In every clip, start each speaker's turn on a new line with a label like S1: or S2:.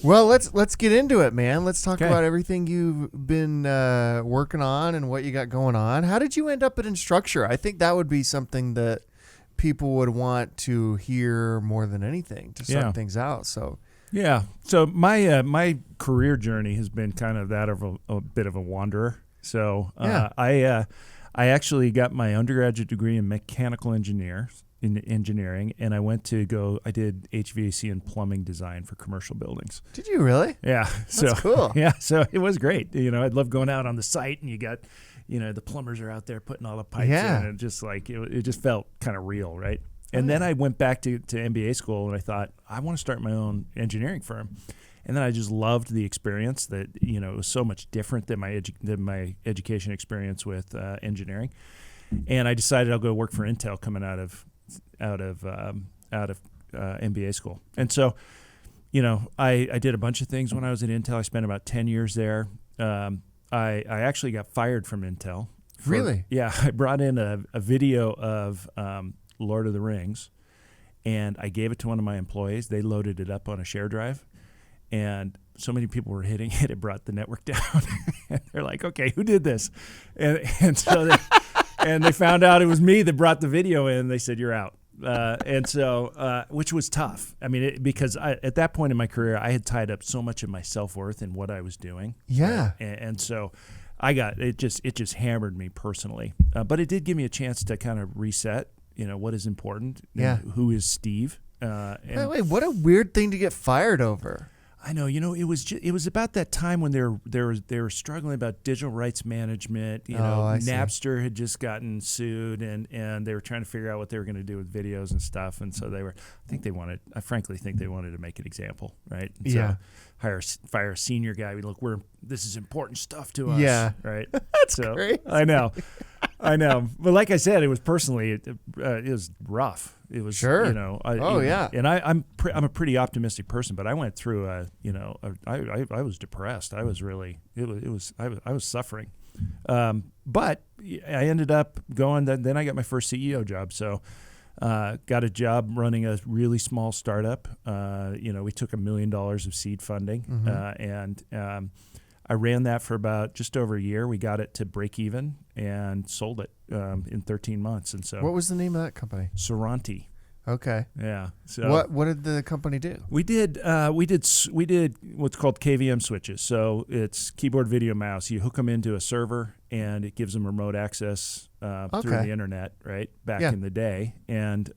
S1: Well, let's get into it, man. Let's talk
S2: Okay.
S1: about everything you've been working on and what you got going on. How did you end up at Instructure? I think that would be something that people would want to hear more than anything to start
S2: Yeah.
S1: things out. So,
S2: Yeah. So my career journey has been kind of that of a bit of a wanderer. So
S1: Yeah.
S2: I actually got my undergraduate degree in mechanical engineering, and I did HVAC and plumbing design for commercial buildings.
S1: did you really?
S2: Yeah.
S1: That's cool.
S2: Yeah. So it was great. I love going out on the site, and you got, the plumbers are out there putting all the pipes
S1: Yeah.
S2: in, and just like it just felt kind of real, right? And then I went back to MBA school, and I thought, I want to start my own engineering firm. And then I just loved the experience that, it was so much different than my education experience with engineering. And I decided I'll go work for Intel coming out of MBA school. And so, I did a bunch of things when I was at Intel. I spent about 10 years there. I actually got fired from Intel.
S1: Really?
S2: Yeah. I brought in a video of Lord of the Rings, and I gave it to one of my employees. They loaded it up on a share drive, and so many people were hitting it, it brought the network down. And they're like, okay, who did this? And so they found out it was me that brought the video in. They said, you're out. And so, which was tough. I mean, because at that point in my career, I had tied up so much of my self-worth in what I was doing.
S1: Yeah.
S2: Right? And so it just hammered me personally. But it did give me a chance to kind of reset, what is important.
S1: Yeah.
S2: Who is Steve?
S1: By the way, what a weird thing to get fired over.
S2: I know, it was about that time when they were struggling about digital rights management.
S1: I see.
S2: Napster had just gotten sued, and they were trying to figure out what they were going to do with videos and stuff. And so I frankly think they wanted to make an example, right? And
S1: Yeah.
S2: So fire a senior guy. This is important stuff to us.
S1: Yeah.
S2: Right.
S1: That's
S2: so
S1: crazy.
S2: I know. But like I said, it was personally, it was rough. It was,
S1: Sure.
S2: yeah. And I'm a pretty optimistic person, but I went through I was depressed. I was really, I was suffering. But I ended up going, then I got my first CEO job. So, got a job running a really small startup. We took $1 million of seed funding, and I ran that for about just over a year. We got it to break even and sold it in 13 months. And so,
S1: What was the name of that company?
S2: Soranti.
S1: Okay.
S2: Yeah. So
S1: What did the company do?
S2: we did what's called KVM switches. So it's keyboard, video, mouse. You hook them into a server, and it gives them remote access through
S1: Okay.
S2: the internet, right? Back
S1: Yeah.
S2: in the day, and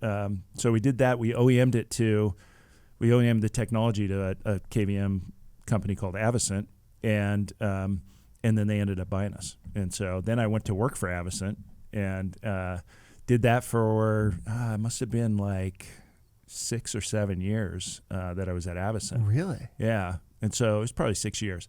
S2: so we did that. We OEM'd the technology to a KVM company called Avicent, and then they ended up buying us. And so then I went to work for Avicent, and did that for it must have been like 6 or 7 years that I was at Avicent.
S1: Really?
S2: Yeah, and so it was probably 6 years,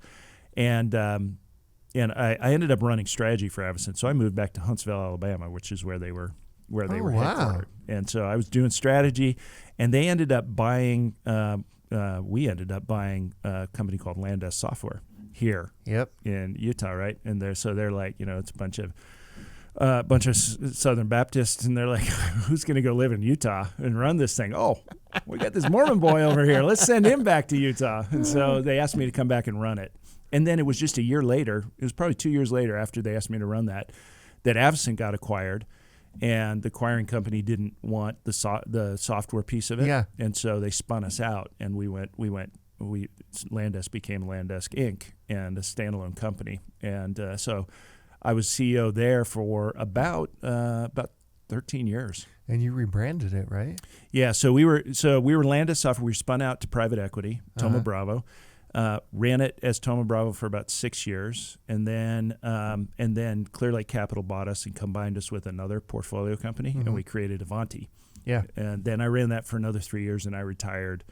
S2: and I ended up running strategy for Avicent. So I moved back to Huntsville, Alabama, which is where they were
S1: Wow.
S2: headquartered. And so I was doing strategy, and they ended up buying. We ended up buying a company called Landesk Software here
S1: Yep.
S2: in Utah, right? And they're like, it's a bunch of Southern Baptists, and they're like, who's going to go live in Utah and run this thing? Oh, we got this Mormon boy over here. Let's send him back to Utah. And so they asked me to come back and run it. And then it was just a year later, it was probably 2 years later after they asked me to run that Avicent got acquired, and the acquiring company didn't want the software piece of it.
S1: Yeah.
S2: And so they spun us out, and Landesk became Landesk Inc. and a standalone company. And so I was CEO there for about 13 years.
S1: And you rebranded it, right?
S2: Yeah, so we were Landesk Software. We were spun out to private equity, Thoma Bravo. Ran it as Thoma Bravo for about 6 years, and then Clear Lake Capital bought us and combined us with another portfolio company, and we created Avanti.
S1: Yeah.
S2: And then I ran that for another 3 years, and I retired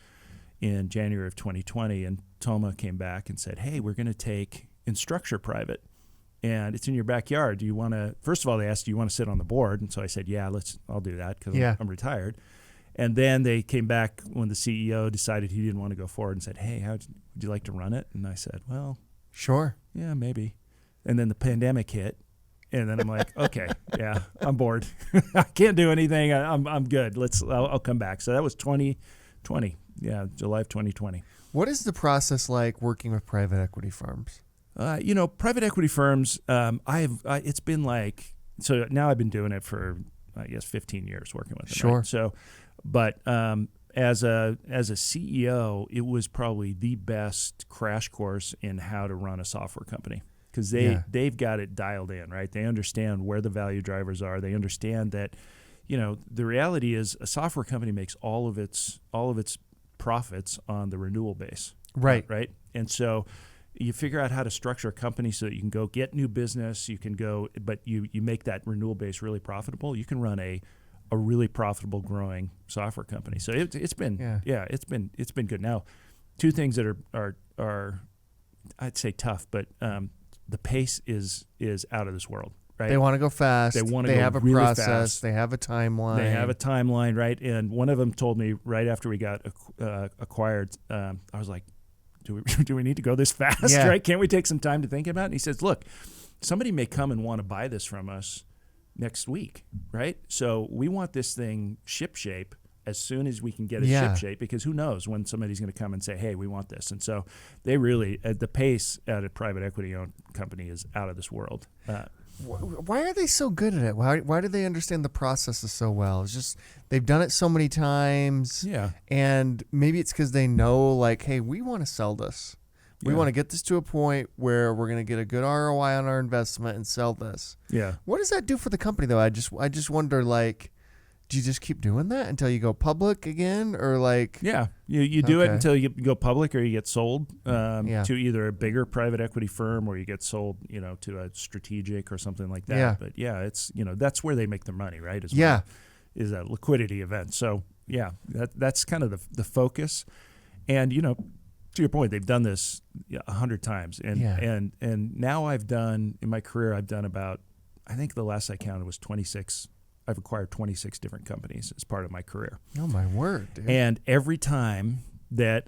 S2: in January of 2020. And Thoma came back and said, "Hey, we're going to take Instructure private, and it's in your backyard. Do you want to?" First of all, they asked, "Do you want to sit on the board?" And so I said, "Yeah, I'll do that because I'm retired." And then they came back when the CEO decided he didn't want to go forward and said, "Hey, would you like to run it?" And I said, "Well,
S1: Sure.
S2: yeah, maybe." And then the pandemic hit, and then I'm like, "Okay, yeah, I'm bored. I can't do anything. I'm good. I'll come back." So that was 2020. Yeah, July of 2020.
S1: What is the process like working with private equity firms?
S2: Private equity firms, it's been like, so now I've been doing it for, I guess, 15 years working with them.
S1: Sure.
S2: Right? So, but as a CEO, it was probably the best crash course in how to run a software company, because they've got it dialed in, right? They understand where the value drivers are. They understand that, the reality is a software company makes all of its profits on the renewal base.
S1: Right.
S2: Right. And so you figure out how to structure a company so that you can go get new business. You can go, but you make that renewal base really profitable. You can run a really profitable, growing software company. So it's been good. Now, two things that are I'd say tough, but the pace is out of this world. Right?
S1: They want to go fast. They have a really process. Fast. They have a timeline.
S2: Right? And one of them told me right after we got acquired, I was like, do we need to go this fast?
S1: Yeah.
S2: Right? Can't we take some time to think about it? And he says, look, somebody may come and want to buy this from us next week, right? So we want this thing shipshape as soon as we can get it shipshape, because who knows when somebody's going to come and say, hey, we want this. And so they really, the pace at a private equity-owned company is out of this world.
S1: Why are they so good at it? Why do they understand the processes so well? It's just they've done it so many times.
S2: Yeah.
S1: And maybe it's because they know, like, hey, we want to sell this. We want to get this to a point where we're going to get a good ROI on our investment and sell this.
S2: Yeah.
S1: What does that do for the company, though? I just wonder, like, do you just keep doing that until you go public again, or like?
S2: Yeah, you do it until you go public or you get sold to either a bigger private equity firm, or you get sold, to a strategic or something like that.
S1: Yeah.
S2: But it's that's where they make their money, right? Is a liquidity event. So that's kind of the focus, and to your point, they've done this 100 times, and now I've done in my career about, I think the last I counted was 26. I've acquired 26 different companies as part of my career.
S1: Oh, my word, dude.
S2: And every time that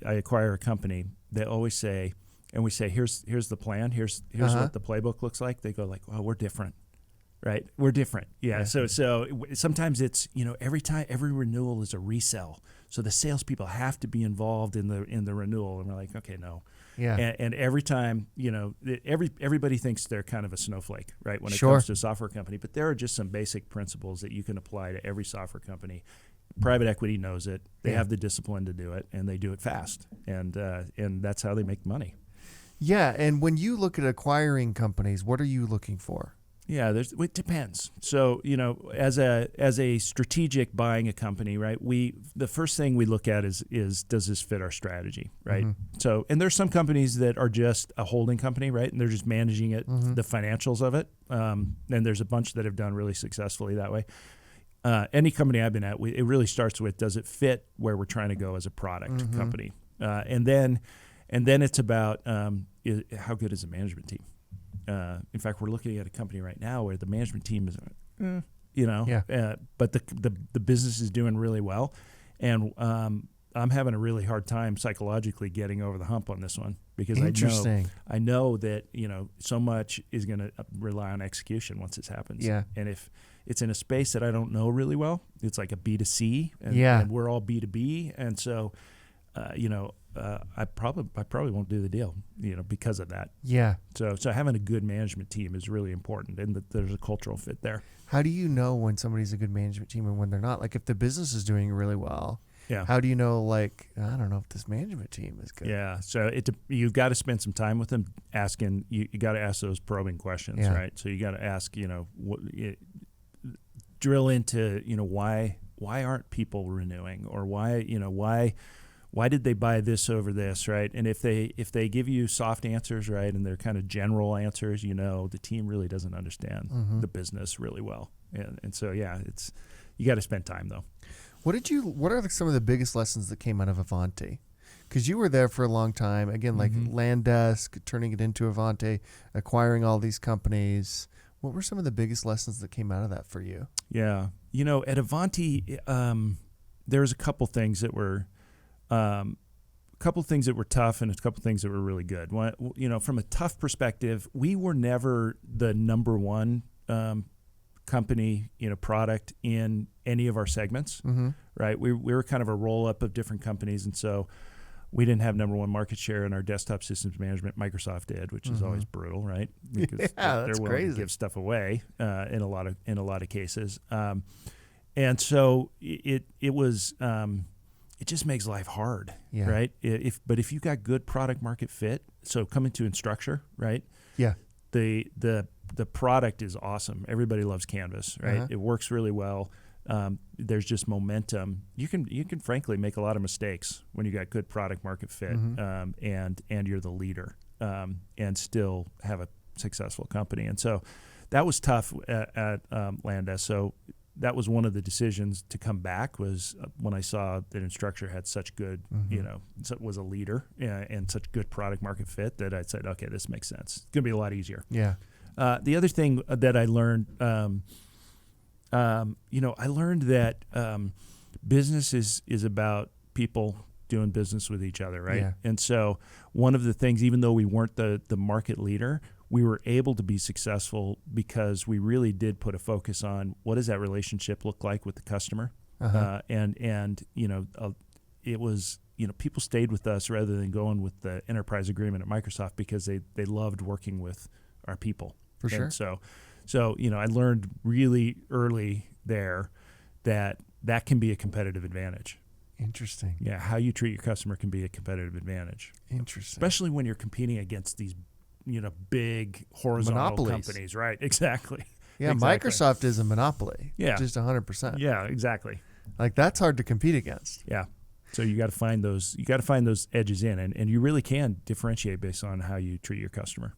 S2: I acquire a company, they always say, and we say, here's the plan, here's what the playbook looks like. They go like, oh, we're different, right? We're different. Yeah. So sometimes it's, every renewal is a resell. So the salespeople have to be involved in the renewal. And we're like, okay, no.
S1: Yeah.
S2: And every time, everybody thinks they're kind of a snowflake, right, when it comes to a software company. But there are just some basic principles that you can apply to every software company. Private equity knows it. They have the discipline to do it, and they do it fast. And that's how they make money.
S1: Yeah. And when you look at acquiring companies, what are you looking for?
S2: Yeah, it depends. So, as a strategic buying a company, right? The first thing we look at is does this fit our strategy, right? Mm-hmm. So, and there's some companies that are just a holding company, right? And they're just managing it, the financials of it. And there's a bunch that have done really successfully that way. Any company I've been at, it really starts with, does it fit where we're trying to go as a product company? And then it's about how good is the management team? In fact, we're looking at a company right now where the management team is, but the business is doing really well, and I'm having a really hard time psychologically getting over the hump on this one, because I know that so much is going to rely on execution once this happens.
S1: Yeah.
S2: And if it's in a space that I don't know really well, it's like a B2C, and we're all B2B, and so I probably won't do the deal, because of that.
S1: Yeah.
S2: So having a good management team is really important, and that there's a cultural fit there.
S1: How do you know when somebody's a good management team and when they're not? Like, if the business is doing really well, how do you know, like, I don't know if this management team is good?
S2: Yeah. So you've got to spend some time with them asking, you got to ask those probing questions, right? So you got to ask, drill into, why aren't people renewing, or why did they buy this over this, right? And if they give you soft answers, right, and they're kind of general answers, the team really doesn't understand the business really well. And so, it's you got to spend time, though.
S1: What are some of the biggest lessons that came out of Ivanti? Because you were there for a long time. Again, like Landesk, turning it into Ivanti, acquiring all these companies. What were some of the biggest lessons that came out of that for you?
S2: Yeah. At Ivanti, there was a couple things that were tough and a couple things that were really good. One, from a tough perspective, we were never the number one company, product in any of our segments, right? We were kind of a roll up of different companies, and so We didn't have number one market share in our desktop systems management. Microsoft did, which is always brutal, right? Because
S1: Yeah,
S2: they're
S1: that's
S2: willing
S1: crazy.
S2: to give stuff away in a lot of cases. And so it was it just makes life hard,
S1: Yeah.
S2: right? But if you got good product market fit, so coming to Instructure, right?
S1: Yeah.
S2: The product is awesome. Everybody loves Canvas, right?
S1: Uh-huh.
S2: It works really well. There's just momentum. You can frankly make a lot of mistakes when you got good product market fit, and you're the leader, and still have a successful company. And so that was tough at Landesk. So that was one of the decisions to come back, was when I saw that Instructure had such good, was a leader and such good product market fit, that I said, okay, this makes sense. It's gonna be a lot easier.
S1: Yeah.
S2: The other thing that I learned, I learned that business is about people doing business with each other, right?
S1: Yeah.
S2: And so one of the things, even though we weren't the market leader, we were able to be successful because we really did put a focus on what does that relationship look like with the customer, and it was, people stayed with us rather than going with the enterprise agreement at Microsoft because they loved working with our people.
S1: For sure.
S2: And so I learned really early there that can be a competitive advantage.
S1: Interesting.
S2: Yeah, how you treat your customer can be a competitive advantage.
S1: Interesting.
S2: Especially when you're competing against these, big horizontal
S1: Monopolies.
S2: companies, right? Exactly.
S1: Yeah,
S2: Exactly.
S1: Microsoft is a monopoly.
S2: Yeah.
S1: Just 100%.
S2: Yeah, exactly.
S1: Like, that's hard to compete against.
S2: Yeah. So you got to find those. You got to find those edges in, and you really can differentiate based on how you treat your customer.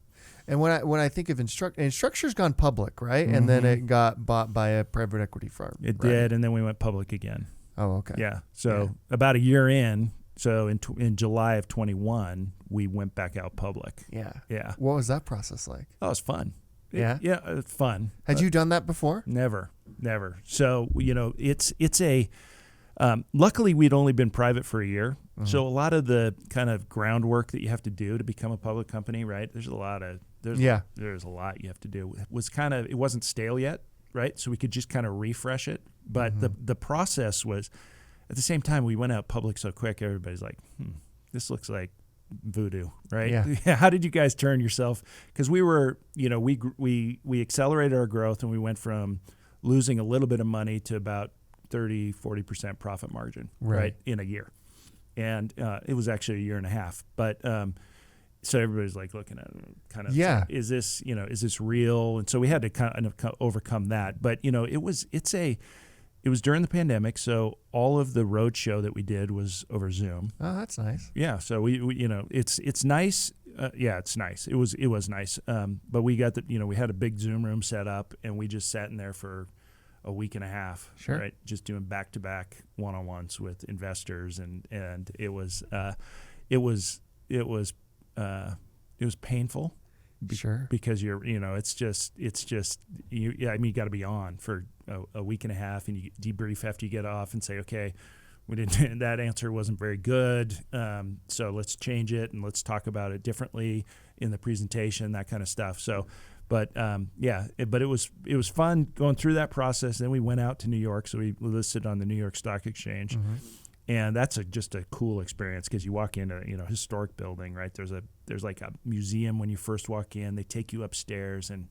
S1: And when I think of Instructure's gone public, right? And then it got bought by a private equity firm.
S2: It
S1: right?
S2: did, and then we went public again.
S1: Oh, okay.
S2: Yeah. So about a year in, so in July of 21, we went back out public.
S1: Yeah.
S2: Yeah.
S1: What was that process like?
S2: Oh, it was fun.
S1: Yeah?
S2: It's fun.
S1: Had you done that before?
S2: Never. So, it's a, luckily we'd only been private for a year. So a lot of the kind of groundwork that you have to do to become a public company, right? There's a lot you have to do. It wasn't stale yet, right? So we could just kind of refresh it. But the process was, at the same time, we went out public so quick, everybody's like, this looks like voodoo, right?
S1: Yeah.
S2: How did you guys turn yourself? Because we were, we accelerated our growth, and we went from losing a little bit of money to about 30-40% profit margin, right, in a year. And it was actually a year and a half. But so everybody's like looking at it, kind of, is this real? And so we had to kind of overcome that. But it was during the pandemic, so all of the road show that we did was over Zoom.
S1: Oh, that's nice.
S2: Yeah, so we it's nice. It's nice. It was nice. But we got we had a big Zoom room set up, and we just sat in there for a week and a half,
S1: Sure.
S2: right? Just doing back-to-back one-on-ones with investors, and it was painful.
S1: Sure.
S2: Because it's just you. Yeah, I mean, you got to be on for a week and a half, and you debrief after you get off and say, okay, we didn't. That answer wasn't very good. So let's change it, and let's talk about it differently in the presentation, that kind of stuff. So, but but it was fun going through that process. Then we went out to New York, so we listed on the New York Stock Exchange. And that's just a cool experience, because you walk into a historic building, right? There's like a museum when you first walk in. They take you upstairs, and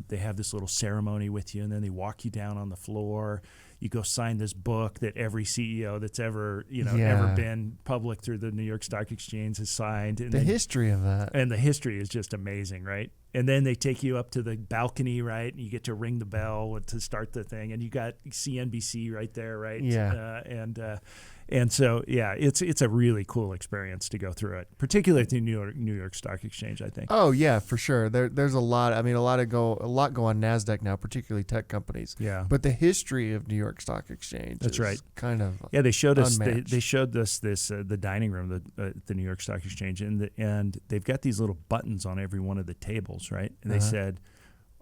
S2: they have this little ceremony with you, and then they walk you down on the floor. You go sign this book that every CEO that's ever been public through the New York Stock Exchange has signed. And
S1: the history of that.
S2: And the history is just amazing, right? And then they take you up to the balcony, right? And you get to ring the bell to start the thing, and you got CNBC right there, right?
S1: Yeah.
S2: And so it's a really cool experience to go through it, particularly at the New York Stock Exchange, I think.
S1: Oh yeah, for sure. There's a lot. I mean, a lot go on NASDAQ now, particularly tech companies.
S2: Yeah.
S1: But the history of New York Stock Exchange.
S2: That's
S1: is
S2: right.
S1: Kind of.
S2: Yeah, they showed us.
S1: Unmatched.
S2: They showed us this the dining room at the New York Stock Exchange, and they've got these little buttons on every one of the tables, right? And they said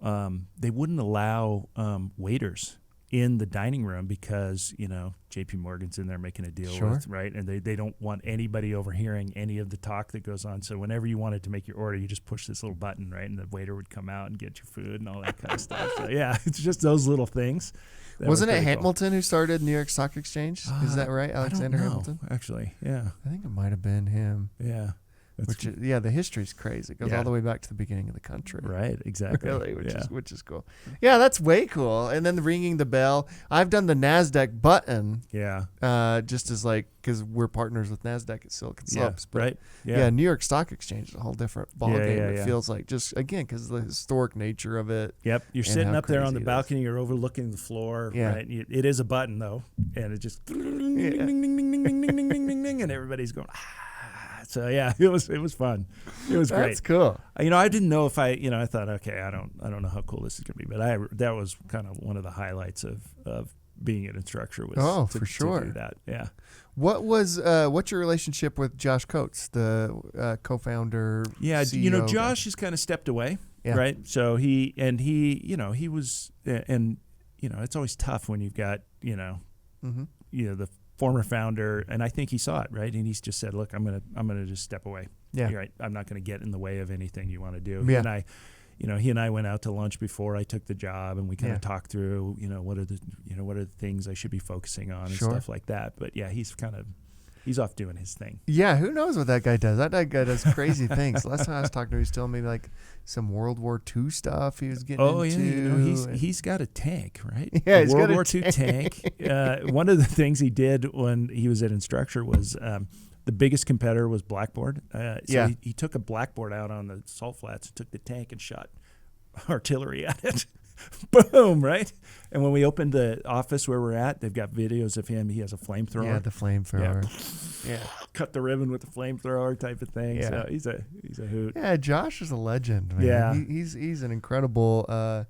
S2: they wouldn't allow waiters in the dining room because, JP Morgan's in there making a deal
S1: Sure.
S2: with, right? And they don't want anybody overhearing any of the talk that goes on. So whenever you wanted to make your order, you just push this little button, right? And the waiter would come out and get your food and all that kind of stuff. So yeah, it's just those little things.
S1: Wasn't it Hamilton who started New York Stock Exchange? Is that right? Alexander
S2: I don't know,
S1: Hamilton?
S2: actually. Yeah.
S1: I think it might have been him.
S2: Yeah.
S1: The history's crazy. It goes all the way back to the beginning of the country.
S2: Right, exactly.
S1: Really, which is cool. Yeah, that's way cool. And then the ringing the bell. I've done the NASDAQ button.
S2: Yeah.
S1: Just as because we're partners with NASDAQ at Silicon Slopes. But
S2: right.
S1: Yeah, New York Stock Exchange is a whole different ballgame.
S2: Yeah.
S1: It feels like just, again, because of the historic nature of it.
S2: Yep. You're
S1: and
S2: sitting
S1: how
S2: up there on
S1: crazy
S2: the
S1: it
S2: balcony. You're overlooking the floor.
S1: Yeah.
S2: Right. It is a button, though. And it just ding, ding, ding, ding, ding, ding, ding, ding, ding, ding, and everybo's going, So yeah, it was fun. It was great.
S1: That's cool.
S2: I didn't know if I thought, okay, I don't know how cool this is going to be, but that was kind of one of the highlights of being an instructor was
S1: for sure.
S2: to do that. Yeah.
S1: What's your relationship with Josh Coates, the co-founder?
S2: Yeah,
S1: CEO
S2: Josh has kind of stepped away,
S1: Yeah.
S2: right? So he was, and it's always tough when you've got the former founder, and I think he saw it, right? And he's just said, "Look, I'm gonna just step away.
S1: Yeah.
S2: You're right. I'm not gonna get in the way of anything you want to do."
S1: Yeah.
S2: He and I went out to lunch before I took the job, and we kind of talked through, what are the things I should be focusing on and stuff like that. But yeah, he's off doing his thing.
S1: Yeah, who knows what that guy does? That guy does crazy things. Last time I was talking to him, he was telling me some World War II stuff he was getting into.
S2: He's got a tank, right?
S1: Yeah, he's
S2: World
S1: got a
S2: War II tank. One of the things he did when he was at Instructure was the biggest competitor was Blackboard. He took a Blackboard out on the salt flats and took the tank and shot artillery at it. Boom, right? And when we opened the office where we're at, they've got videos of him. He has a flamethrower.
S1: Yeah, the flamethrower.
S2: Yeah. Cut the ribbon with the flamethrower type of thing.
S1: Yeah.
S2: So he's a hoot.
S1: Yeah, Josh is a legend, man.
S2: Yeah.
S1: He's an incredible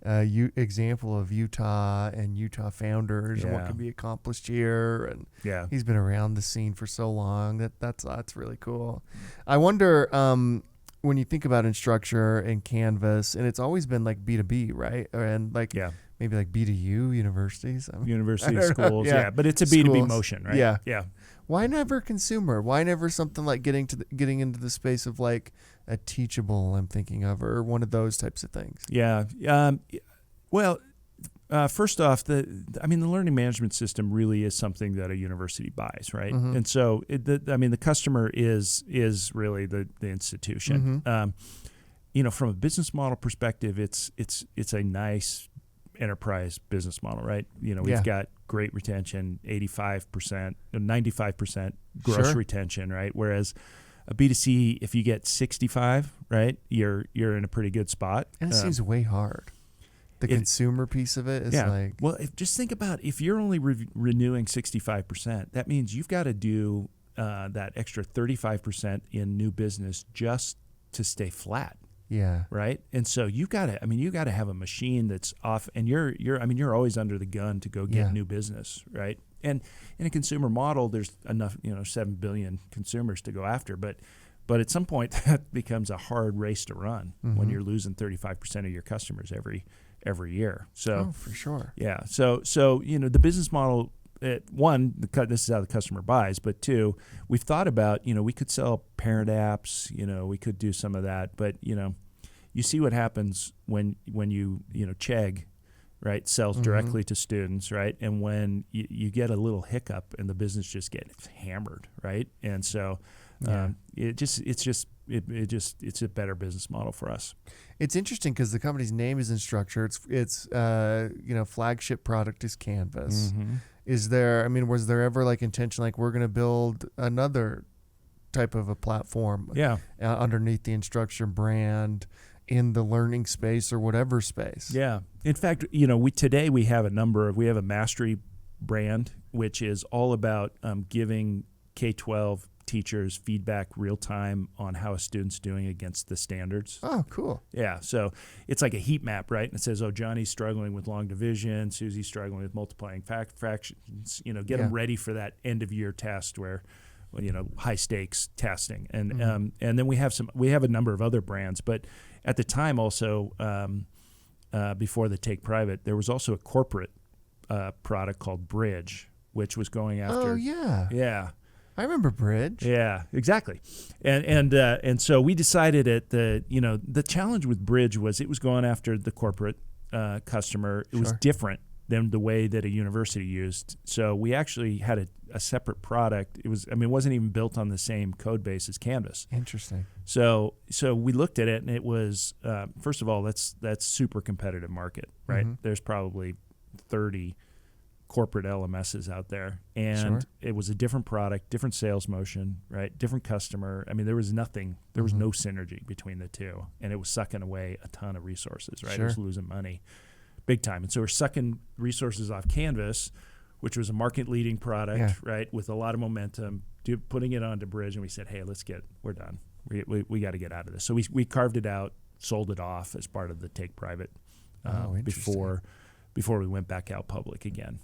S1: example of Utah and Utah founders and what can be accomplished here. And he's been around the scene for so long. That's really cool. I wonder, when you think about Instructure and Canvas, and it's always been like B2B, right? And maybe like B2U universities.
S2: University schools,
S1: yeah.
S2: But it's a B2B motion, right?
S1: Yeah.
S2: Yeah.
S1: Why never consumer? Why never something like getting into the space of like a Teachable, I'm thinking of, or one of those types of things?
S2: Yeah. First off, the learning management system really is something that a university buys, right?
S1: Mm-hmm.
S2: And so, the customer is really the institution.
S1: Mm-hmm.
S2: From a business model perspective, it's a nice enterprise business model, right? We've got great retention, 85%, 95% gross retention, right? Whereas a B2C, if you get 65, right, you're in a pretty good spot.
S1: And it seems way hard. The consumer piece of it is
S2: just think about if you're only renewing 65%, that means you've got to do that extra 35% in new business just to stay flat.
S1: Yeah.
S2: Right. And so you got to have a machine that's off, and you're always under the gun to go get new business. Right. And in a consumer model, there's enough, 7 billion consumers to go after. But at some point that becomes a hard race to run when you're losing 35% of your customers every year. So
S1: for sure.
S2: Yeah. So the business model, one, this is how the customer buys, but two, we've thought about, we could sell parent apps, we could do some of that, but you see what happens when Chegg, right, sells directly to students, right? And when you get a little hiccup and the business just gets hammered, right? And so it's a better business model for us.
S1: It's interesting because the company's name is Instructure. Its flagship product is Canvas.
S2: Mm-hmm.
S1: Was there ever like intention like we're going to build another type of a platform underneath the Instructure brand in the learning space or whatever space?
S2: Yeah. In fact, we have a Mastery brand, which is all about giving K-12 teachers feedback real time on how a student's doing against the standards.
S1: Oh, cool.
S2: Yeah. So it's like a heat map, right? And it says, Johnny's struggling with long division, Susie's struggling with multiplying fractions, get them ready for that end of year test where, high stakes testing. And, and then we have a number of other brands, but at the time also, before the take private, there was also a corporate a product called Bridge, which was going after.
S1: Oh yeah,
S2: Yeah.
S1: I remember Bridge.
S2: Yeah, exactly. And so we decided the challenge with Bridge was it was going after the corporate customer. It was
S1: Sure.
S2: different than the way that a university used. So we actually had a separate product. It wasn't even built on the same code base as Canvas.
S1: Interesting.
S2: So we looked at it, and it was first of all, that's super competitive market, right?
S1: Mhm.
S2: There's probably 30 corporate LMSs out there, and
S1: Sure.
S2: it was a different product, different sales motion, right? Different customer. I mean, there was no synergy between the two, and it was sucking away a ton of resources, right? It was
S1: Sure.
S2: losing money big time. And so we're sucking resources off Canvas, which was a market leading product,
S1: Yeah.
S2: right? With a lot of momentum, putting it onto Bridge, and we said, hey, we're done. We got to get out of this. So we carved it out, sold it off as part of the take private
S1: Interesting.
S2: before we went back out public again.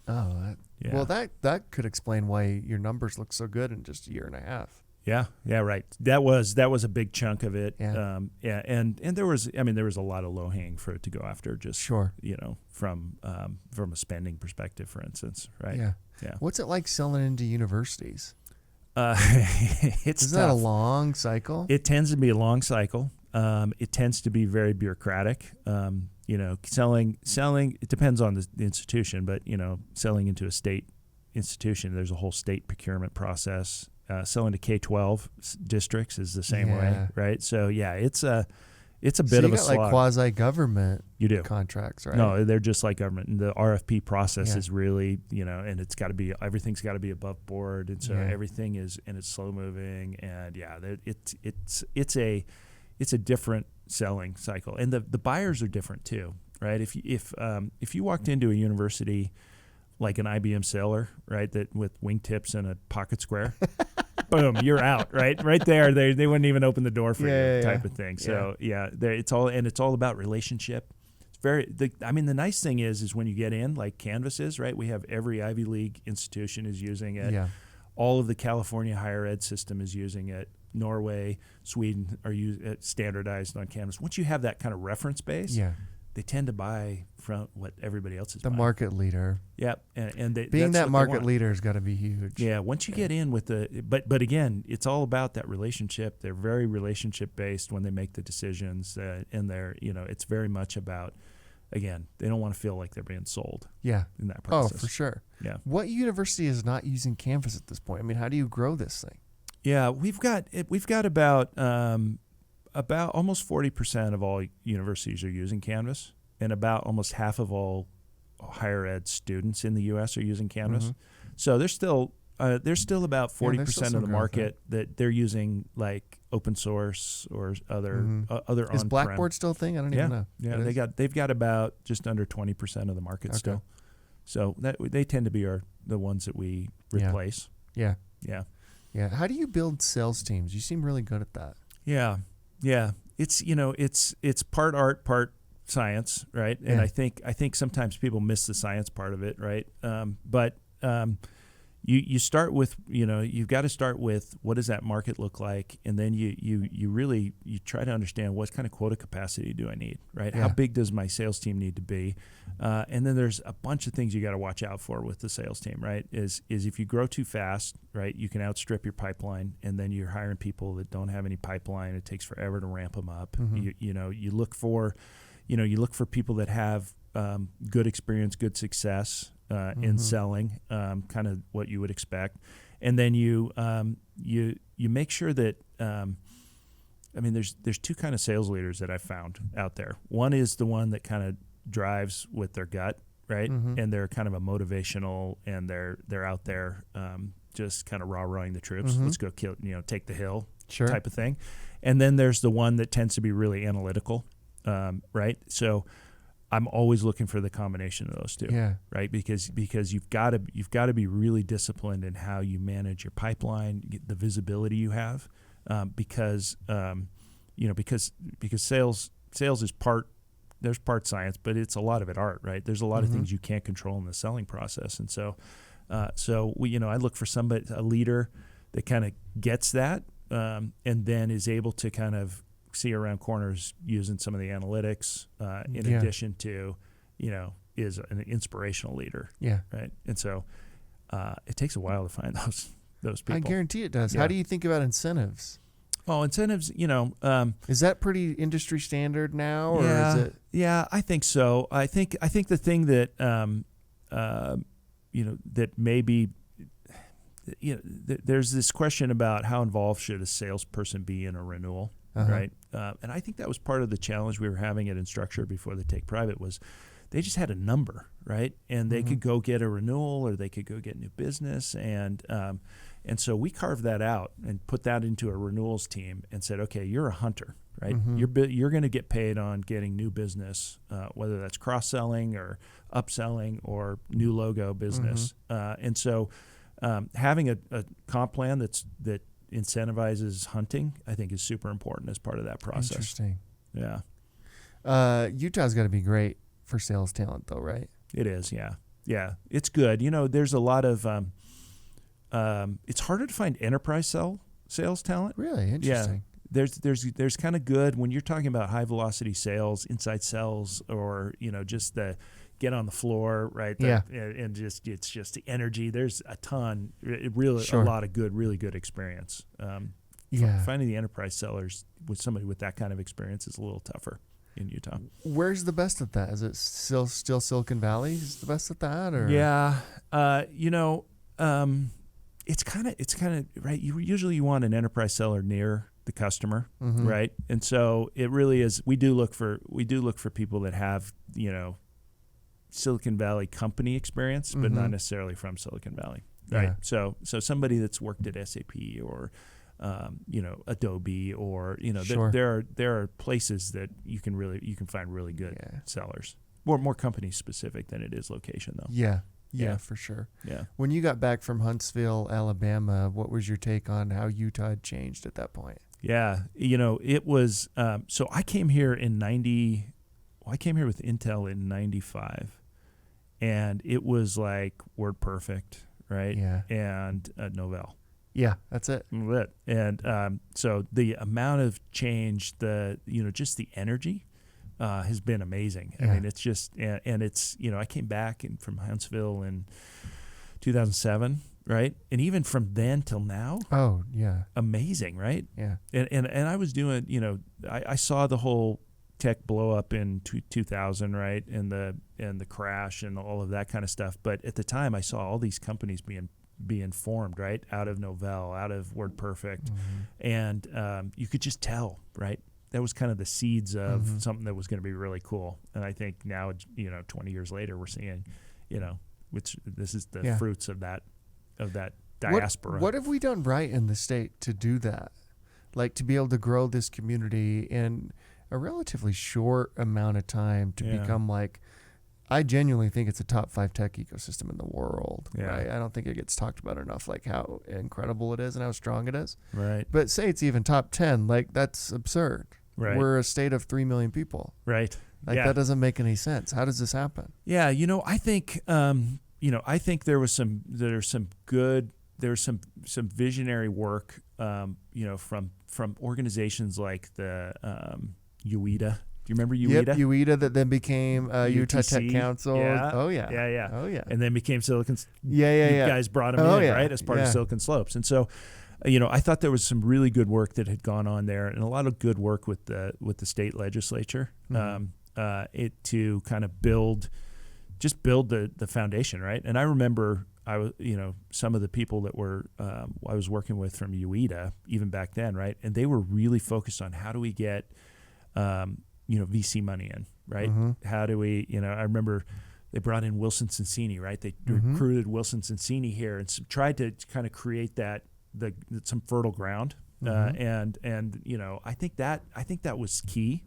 S1: Oh,
S2: Yeah.
S1: well, that could explain why your numbers look so good in just a year and a half.
S2: Yeah, right. That was a big chunk of it.
S1: Yeah.
S2: And there was a lot of low hanging fruit to go after, just
S1: Sure.
S2: from a spending perspective, for instance, right?
S1: Yeah.
S2: Yeah.
S1: What's it like selling into universities?
S2: It's
S1: Isn't that a
S2: tough.
S1: long cycle?
S2: It tends to be a long cycle. It tends to be very bureaucratic. Selling. It depends on the institution, but selling into a state institution, there's a whole state procurement process. Selling to K-12 districts is the same way,
S1: Yeah.
S2: right? So yeah, it's a bit
S1: So
S2: of
S1: you
S2: a
S1: got
S2: slog.
S1: like quasi-government
S2: You do.
S1: contracts, right?
S2: No, they're just like government. And the RFP process
S1: Yeah.
S2: is really, and everything's got to be above board, and so
S1: Yeah.
S2: everything is, and it's slow moving, and yeah, it's a different selling cycle, and the buyers are different too, right? If you walked into a university like an IBM seller, right, that with wingtips and a pocket square, boom, you're out, right? Right there, they wouldn't even open the door for
S1: Yeah,
S2: you, type
S1: yeah.
S2: of thing. So it's all about relationship. It's the nice thing is when you get in, like Canvas is, right? We have every Ivy League institution is using it.
S1: Yeah.
S2: All of the California higher ed system is using it. Norway, Sweden are standardized on Canvas. Once you have that kind of reference base,
S1: Yeah.
S2: they tend to buy from what everybody else is
S1: The
S2: buying.
S1: market leader.
S2: Yep, and
S1: Being
S2: that's what
S1: that
S2: they
S1: market
S2: want.
S1: leader has got to be huge.
S2: Yeah, once you get in with but again, it's all about that relationship. They're very relationship based when they make the decisions, and it's very much about, again, they don't want to feel like they're being sold
S1: Yeah.
S2: in that
S1: Oh,
S2: process.
S1: for sure.
S2: Yeah.
S1: What university is not using Canvas at this point? I mean, how do you grow this thing?
S2: Yeah, we've got about almost 40% of all universities are using Canvas, and about almost half of all higher ed students in the U.S. are using Canvas.
S1: Mhm.
S2: So there's still about 40%
S1: some
S2: of the
S1: growth
S2: market that they're using like open source or other
S1: Is
S2: on-prem.
S1: Blackboard still a thing? I don't even know.
S2: Yeah,
S1: It is?
S2: they've got about just under 20% of the market
S1: Okay.
S2: still. So they tend to be the ones that we
S1: Yeah.
S2: replace.
S1: Yeah.
S2: Yeah.
S1: Yeah. How do you build sales teams? You seem really good at that.
S2: Yeah. It's part art, part science, right? And
S1: Yeah.
S2: I think sometimes people miss the science part of it, right? But you start with, you've got to start with what does that market look like, and then you really try to understand what kind of quota capacity do I need, right?
S1: Yeah.
S2: How big does my sales team need to be? And then there's a bunch of things you got to watch out for with the sales team, right? Is if you grow too fast, right, you can outstrip your pipeline, and then you're hiring people that don't have any pipeline. It takes forever to ramp them up.
S1: Mhm.
S2: You look for people that have good experience, good success in selling, kind of what you would expect, and then you make sure that there's two kind of sales leaders that I've found out there. One is the one that kind of drives with their gut, right,
S1: Mhm.
S2: and they're kind of a motivational, and they're out there just kind of rah-rahing the troops.
S1: Mhm.
S2: Let's go kill, take the hill,
S1: Sure.
S2: type of thing. And then there's the one that tends to be really analytical, right? So I'm always looking for the combination of those two,
S1: Yeah.
S2: right? Because you've got to be really disciplined in how you manage your pipeline, the visibility you have, because sales is there's part science, but it's a lot of it art, right? There's a lot of
S1: Mhm.
S2: things you can't control in the selling process, and so I look for a leader that kind of gets that, and then is able to kind of see around corners using some of the analytics, in
S1: Yeah.
S2: addition to, is an inspirational leader,
S1: Yeah.
S2: right? And so it takes a while to find those people.
S1: I guarantee it does.
S2: Yeah.
S1: How do you think about incentives?
S2: Oh, incentives,
S1: Is that pretty industry standard now, or
S2: yeah,
S1: is it?
S2: yeah, I think so. I think the thing that that maybe there's this question about how involved should a salesperson be in a renewal, right? And I think that was part of the challenge we were having at Instructure before the take private was they just had a number, right? And they could go get a renewal or they could go get new business, and so we carved that out and put that into a renewals team and said, okay, you're a hunter, right? You're going to get paid on getting new business, whether that's cross-selling or upselling or new logo business. And so having a comp plan that incentivizes hunting, I think, is super important as part of that process.
S1: Interesting.
S2: Yeah.
S1: Utah's got to be great for sales talent, though, right?
S2: It is, yeah. Yeah, it's good. There's a lot of it's harder to find enterprise sales talent.
S1: Really interesting.
S2: Yeah. There's kind of good when you're talking about high velocity sales, inside sales, or just the get on the floor, right? And just it's just the energy. There's a ton, a lot of really good experience. Finding the enterprise sellers with somebody with that kind of experience is a little tougher in Utah.
S1: Where's the best at that? Is it still Silicon Valley is the best at that, or?
S2: Yeah, it's kind of right. You want an enterprise seller near the customer, right? And so it really is. We do look for people that have Silicon Valley company experience, but not necessarily from Silicon Valley, right?
S1: Yeah.
S2: So somebody that's worked at SAP or Adobe or
S1: Sure.
S2: there are places that you can find really good sellers. More company specific than it is location though.
S1: Yeah, for sure.
S2: Yeah.
S1: When you got back from Huntsville, Alabama, what was your take on how Utah had changed at that point?
S2: Yeah, it was. So I came here in '90. Well, I came here with Intel in '95, and it was like WordPerfect, right?
S1: Yeah.
S2: And Novell.
S1: Yeah, that's it.
S2: And so the amount of change, just the energy, has been amazing.
S1: Yeah.
S2: I mean, it's just, and it's, I came back from Huntsville in 2007, right? And even from then till now,
S1: Oh, yeah.
S2: amazing, right?
S1: Yeah.
S2: And I was doing, I saw the whole tech blow up in 2000, right? And the crash and all of that kind of stuff. But at the time, I saw all these companies being formed, right, out of Novell, out of WordPerfect, and you could just tell, right? That was kind of the seeds of something that was going to be really cool. And I think now, 20 years later, we're seeing, which this is the fruits of that diaspora.
S1: What have we done right in the state to do that? Like to be able to grow this community in a relatively short amount of time to become like, I genuinely think it's a top 5 tech ecosystem in the world.
S2: Yeah.
S1: Right? I don't think it gets talked about enough, like how incredible it is and how strong it is.
S2: Right.
S1: But say it's even top 10, like that's absurd.
S2: Right.
S1: We're a state of 3 million people.
S2: Right.
S1: Like that doesn't make any sense. How does this happen?
S2: Yeah. I think, I think there was some visionary work, from organizations like the UEDA. Do you remember UEDA?
S1: Yep, UEDA that then became Utah Tech
S2: UTC.
S1: Council.
S2: Yeah.
S1: Oh, yeah.
S2: Yeah.
S1: Oh, yeah.
S2: And then became Silicon.
S1: Yeah.
S2: You guys brought them in, right, as part of
S1: Yeah.
S2: Silicon Slopes. And so, I thought there was some really good work that had gone on there, and a lot of good work with the state legislature, to kind of build the foundation, right? And I remember some of the people that were I was working with from UEDA even back then, right? And they were really focused on how do we get VC money in, right? How do we, I remember they brought in Wilson Sonsini, right? They recruited Wilson Sonsini here and tried to kind of create some fertile ground. And I think that was key.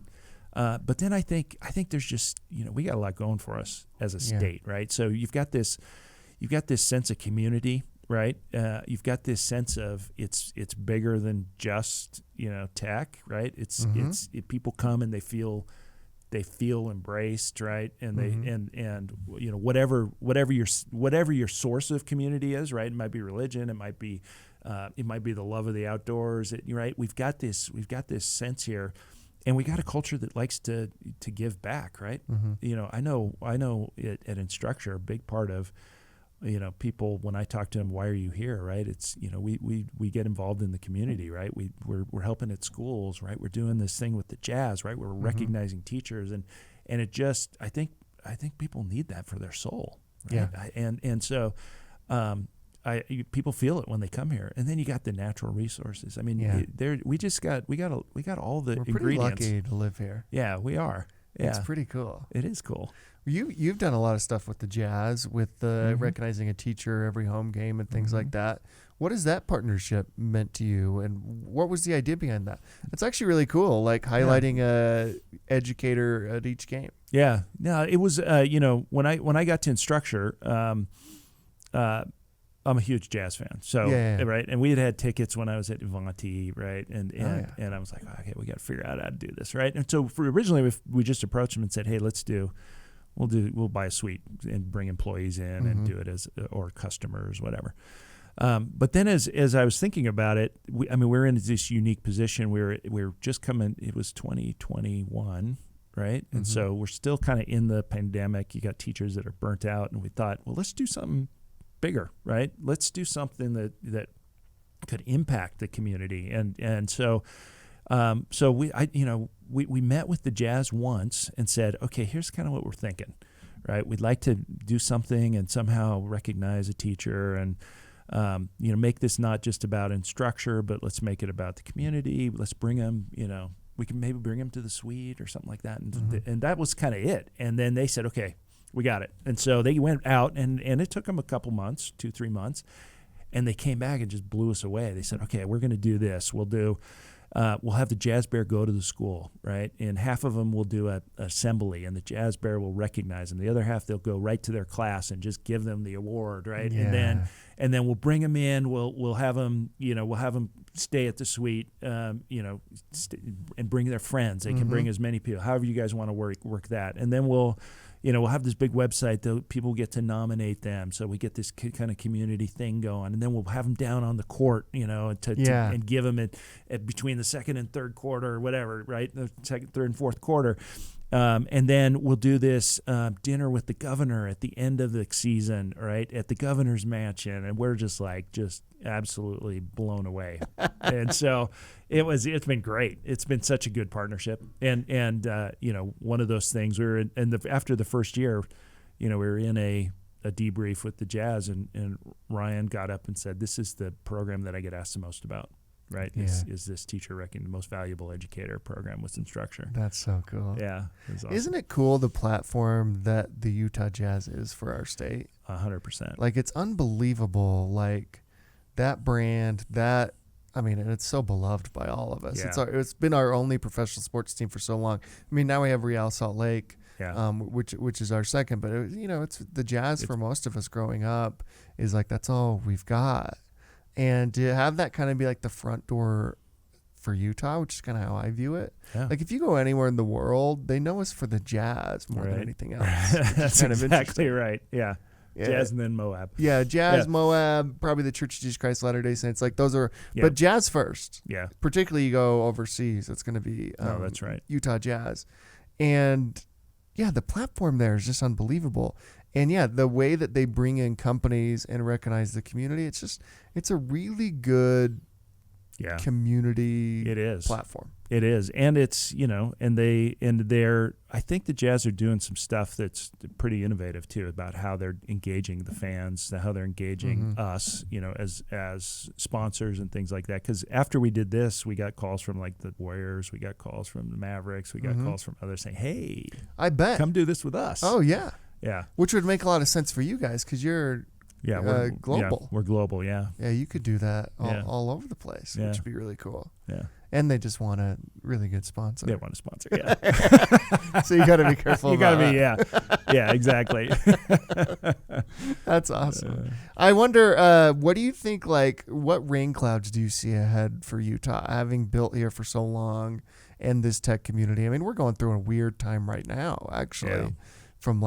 S2: But then I think there's just, we got a lot going for us as a state, right? So you've got this sense of community, right? You've got this sense of it's bigger than just tech, right? It's people come and they feel embraced, right? And they and whatever your source of community is, right? It might be religion, it might be the love of the outdoors, right? We've got this sense here and we got a culture that likes to give back, right? I know at Instructure, a big part of, people, when I talk to them, why are you here, right? It's, we get involved in the community, right? We're helping at schools, right? We're doing this thing with the Jazz, right? We're recognizing teachers, and it just, I think people need that for their soul, right? And so, people feel it when they come here, and then you got the natural resources. I mean, we got all the
S1: We're
S2: ingredients.
S1: pretty lucky to live here.
S2: Yeah, we are. Yeah.
S1: It's pretty cool.
S2: It is cool.
S1: You've done a lot of stuff with the Jazz, with the recognizing a teacher every home game and things like that. What has that partnership meant to you, and what was the idea behind that? It's actually really cool, like highlighting a educator at each game.
S2: Yeah, no, it was when I got to Instructure, I'm a huge Jazz fan, so right, and we had tickets when I was at Avanti, right, and I was like, okay, we got to figure out how to do this, right, and so originally we just approached them and said, hey, we'll buy a suite and bring employees in and do it or customers, whatever. But then as I was thinking about it, we're in this unique position. We're just coming. It was 2021, right, and so we're still kind of in the pandemic. You got teachers that are burnt out, and we thought, well, let's do something bigger, right? Let's do something that could impact the community, and so we met with the Jazz once and said, okay, here's kind of what we're thinking, right? We'd like to do something and somehow recognize a teacher and make this not just about Instructure, but let's make it about the community. Let's bring them, we can maybe bring them to the suite or something like that, and that was kind of it. And then they said, okay, we got it. And so they went out, and it took them a couple months, 2-3 months, and they came back and just blew us away. They said, okay, we're going to do this. We'll have the Jazz Bear go to the school, right? And half of them will do an assembly, and the Jazz Bear will recognize them. The other half, they'll go right to their class and just give them the award, right?
S1: Yeah.
S2: And then we'll bring them in. We'll have them, stay at the suite, and bring their friends. They can bring as many people, however you guys want to work that. And then we'll have this big website that people get to nominate them. So we get this kind of community thing going, and then we'll have them down on the court, and give them at between the second and third quarter or whatever, right? The second, third, and fourth quarter. And then we'll do this dinner with the governor at the end of the season, right, at the governor's mansion, and we're just absolutely blown away. And so it's been great. It's been such a good partnership, and one of those things we were in, after the first year, we were in a debrief with the Jazz, and Ryan got up and said, "This is the program that I get asked the most about." Right, is this teacher reckoned the most valuable educator program with Instructure?
S1: That's so cool.
S2: Yeah, awesome.
S1: Isn't it cool the platform that the Utah Jazz is for our state?
S2: 100%.
S1: Like, it's unbelievable. Like, that brand, and it's so beloved by all of us.
S2: Yeah.
S1: It's been our only professional sports team for so long. I mean, now we have Real Salt Lake, which is our second, but it's the Jazz for most of us growing up is like that's all we've got. And to have that kind of be like the front door for Utah, which is kind of how I view it. Yeah. Like if you go anywhere in the world, they know us for the Jazz more than anything else.
S2: That's kind of exactly right. Yeah. Jazz and then Moab.
S1: Yeah, Jazz, Moab, probably the Church of Jesus Christ Latter-day Saints. Like those are, but Jazz first.
S2: Yeah.
S1: Particularly you go overseas, it's going to be
S2: that's right.
S1: Utah Jazz. And the platform there is just unbelievable. And the way that they bring in companies and recognize the community, it's a really good community platform.
S2: It is. And it's, I think the Jazz are doing some stuff that's pretty innovative too about how they're engaging the fans, how they're engaging us, as sponsors and things like that. Because after we did this, we got calls from like the Warriors, we got calls from the Mavericks, we got calls from others saying, hey,
S1: I bet.
S2: Come do this with us.
S1: Oh, yeah.
S2: Yeah,
S1: which would make a lot of sense for you guys because you're
S2: we're
S1: global.
S2: Yeah, we're global. Yeah,
S1: you could do that all over the place, which would be really cool.
S2: Yeah,
S1: and they just want a really good sponsor.
S2: They want a sponsor. Yeah,
S1: so you got to be careful.
S2: You got to be exactly.
S1: That's awesome. I wonder, what do you think? Like, what rain clouds do you see ahead for Utah, having built here for so long, and this tech community? I mean, we're going through a weird time right now, actually. Yeah. From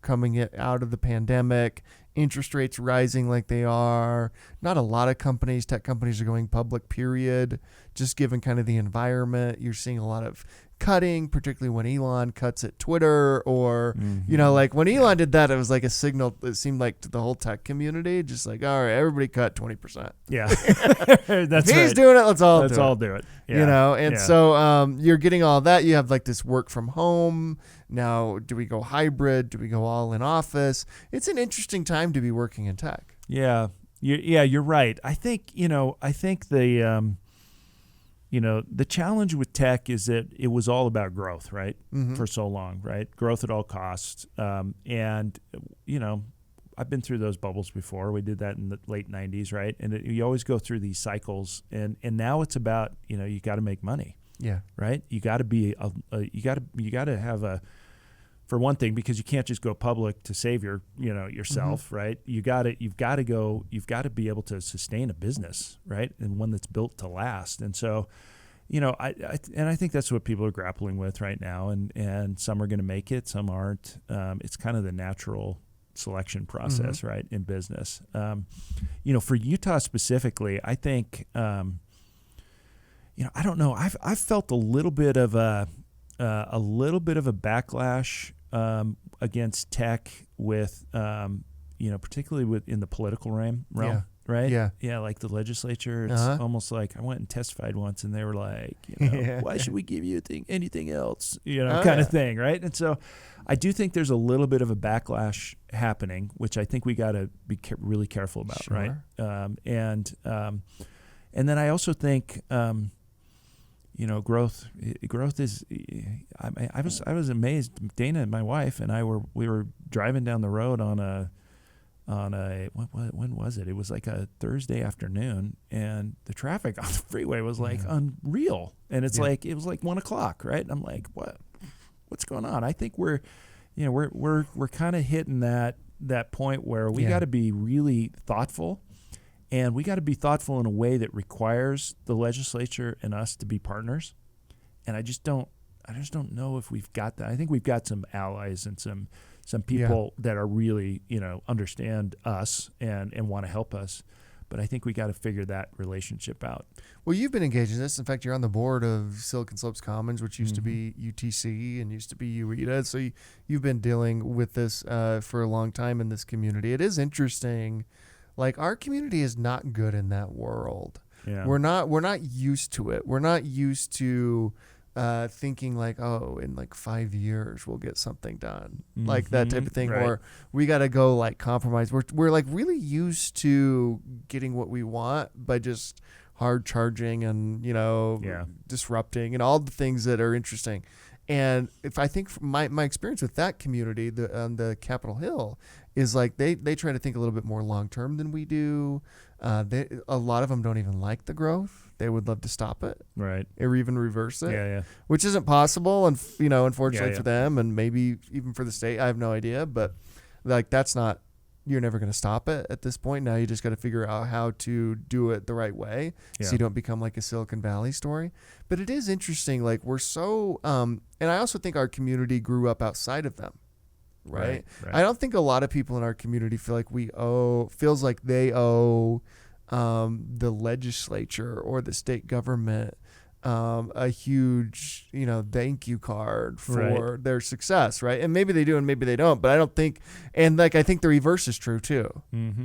S1: coming out of the pandemic interest rates rising like they are. Not a lot of tech companies are going public, period. Just given kind of the environment, you're seeing a lot of cutting, particularly when Elon cuts at Twitter, or, like when Elon did that, it was like a signal, it seemed like, to the whole tech community, just like, all right, everybody cut 20%.
S2: Yeah.
S1: If he's doing it, let's all
S2: do it.
S1: Yeah. And so you're getting all that. You have like this work from home. Now, do we go hybrid? Do we go all in office? It's an interesting time to be working in tech.
S2: Yeah. You're right. I think the, the challenge with tech is that it was all about growth, right? For so long, right? Growth at all costs. And I've been through those bubbles before. We did that in the late 90s, right? And you always go through these cycles. And now it's about, you got to make money. Yeah. Right? You got to be you got to have for one thing, because you can't just go public to save yourself, right? You've got to be able to sustain a business, right? And one that's built to last. And so, I think that's what people are grappling with right now. And some are going to make it, some aren't. It's kind of the natural selection process, right, in business. For Utah specifically, I think, I don't know. I've felt a little bit of a backlash against tech with, particularly in the political realm, right? Yeah, like the legislature. It's almost like I went and testified once, and they were like, why should we give you anything else? Kind of thing, right? And so, I do think there's a little bit of a backlash happening, which I think we got to be really careful about, right? And then I also think. Growth is. I was amazed. Dana, my wife, and we were driving down the road on a when was it? It was like a Thursday afternoon, and the traffic on the freeway was like unreal. And it's like it was like 1:00, right? And I'm like, what's going on? I think we're kind of hitting that point where we got to be really thoughtful. And we got to be thoughtful in a way that requires the legislature and us to be partners. And I just don't know if we've got that. I think we've got some allies and some people that are really, understand us and want to help us. But I think we got to figure that relationship out.
S1: Well, you've been engaged in this. In fact, you're on the board of Silicon Slopes Commons, which used to be UTC and used to be UETA. So you've been dealing with this for a long time in this community. It is interesting. Like, our community is not good in that world. Yeah. We're not used to it. We're not used to thinking like, oh, in like 5 years we'll get something done, like that type of thing, right. Or we got to go like compromise. We're like really used to getting what we want by just hard charging and disrupting and all the things that are interesting. And if I think my experience with that community, the Capitol Hill, is like they try to think a little bit more long term than we do. A lot of them don't even like the growth. They would love to stop it, right, or even reverse it. Which isn't possible, and unfortunately for them, and maybe even for the state. I have no idea, but like that's not. You're never going to stop it at this point. Now you just got to figure out how to do it the right way, so you don't become like a Silicon Valley story. But it is interesting. Like we're so, and I also think our community grew up outside of them, right? I don't think a lot of people in our community feel like feels like they owe the legislature or the state government a huge, thank you card for their success, right? And maybe they do and maybe they don't, but I don't think, and like I think the reverse is true too.